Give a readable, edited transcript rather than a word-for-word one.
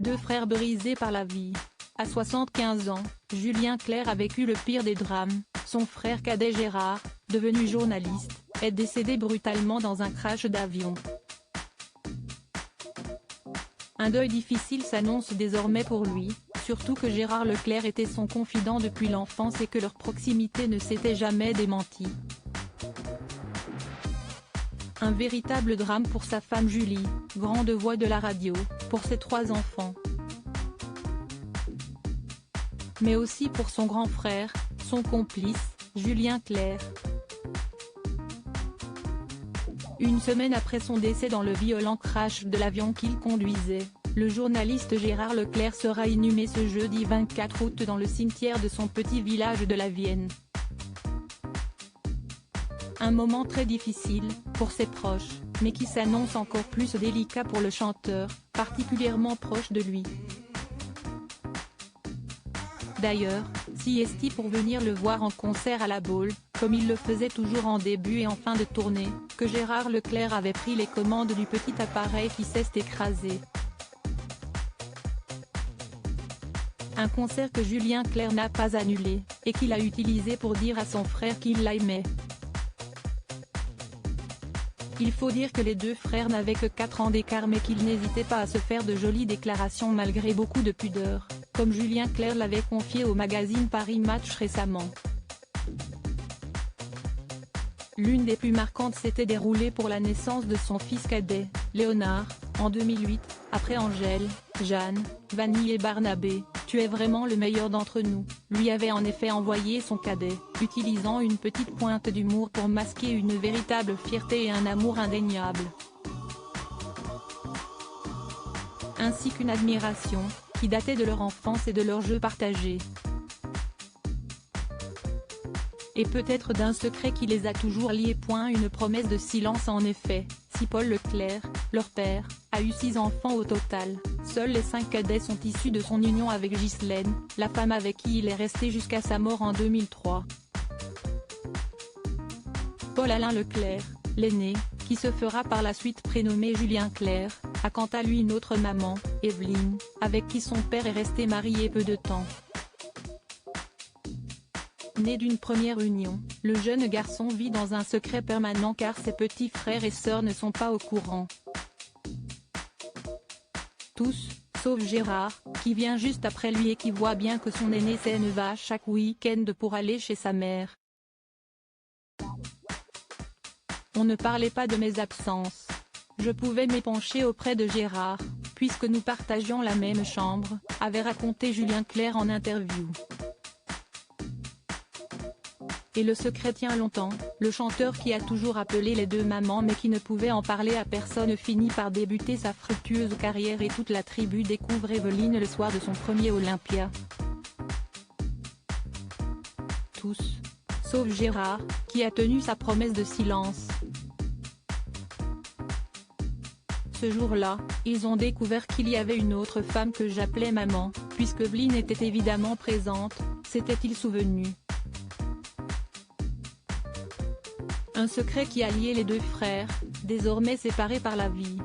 deux frères brisés par la vie. À 75 ans, Julien Clerc a vécu le pire des drames. Son frère cadet Gérard, devenu journaliste, est décédé brutalement dans un crash d'avion. Un deuil difficile s'annonce désormais pour lui, surtout que Gérard Leclerc était son confident depuis l'enfance et que leur proximité ne s'était jamais démentie. Un véritable drame pour sa femme Julie, grande voix de la radio, pour ses 3 enfants. Mais aussi pour son grand frère, son complice, Julien Clerc. Une semaine après son décès dans le violent crash de l'avion qu'il conduisait, le journaliste Gérard Leclerc sera inhumé ce jeudi 24 août dans le cimetière de son petit village de la Vienne. Un moment très difficile, pour ses proches, mais qui s'annonce encore plus délicat pour le chanteur, particulièrement proche de lui. D'ailleurs, si est pour venir le voir en concert à la Baule, comme il le faisait toujours en début et en fin de tournée, que Gérard Leclerc avait pris les commandes du petit appareil qui s'est écrasé. Un concert que Julien Clerc n'a pas annulé, et qu'il a utilisé pour dire à son frère qu'il l'aimait. Il faut dire que les deux frères n'avaient que 4 ans d'écart mais qu'ils n'hésitaient pas à se faire de jolies déclarations malgré beaucoup de pudeur, comme Julien Clerc l'avait confié au magazine Paris Match récemment. L'une des plus marquantes s'était déroulée pour la naissance de son fils cadet, Léonard, en 2008, après Angèle, Jeanne, Vanille et Barnabé. « Tu es vraiment le meilleur d'entre nous », lui avait en effet envoyé son cadet, utilisant une petite pointe d'humour pour masquer une véritable fierté et un amour indéniable. Ainsi qu'une admiration, qui datait de leur enfance et de leurs jeux partagés. Et peut-être d'un secret qui les a toujours liés. Une promesse de silence en effet, si Paul Leclerc, leur père, a eu 6 enfants au total, seuls les 5 cadets sont issus de son union avec Ghislaine, la femme avec qui il est resté jusqu'à sa mort en 2003. Paul-Alain Leclerc, l'aîné, qui se fera par la suite prénommer Julien Clerc, a quant à lui une autre maman, Evelyne, avec qui son père est resté marié peu de temps. Né d'une première union, le jeune garçon vit dans un secret permanent car ses petits frères et sœurs ne sont pas au courant. Tous, sauf Gérard, qui vient juste après lui et qui voit bien que son aîné s'en va chaque week-end pour aller chez sa mère. On ne parlait pas de mes absences. Je pouvais m'épancher auprès de Gérard, puisque nous partagions la même chambre, avait raconté Julien Clerc en interview. Et le secret tient longtemps, le chanteur qui a toujours appelé les deux mamans mais qui ne pouvait en parler à personne finit par débuter sa fructueuse carrière et toute la tribu découvre Evelyne le soir de son premier Olympia. Tous, sauf Gérard, qui a tenu sa promesse de silence. Ce jour-là, ils ont découvert qu'il y avait une autre femme que j'appelais maman, puisque Evelyne était évidemment présente, s'était-il souvenu. Un secret qui a lié les deux frères, désormais séparés par la vie.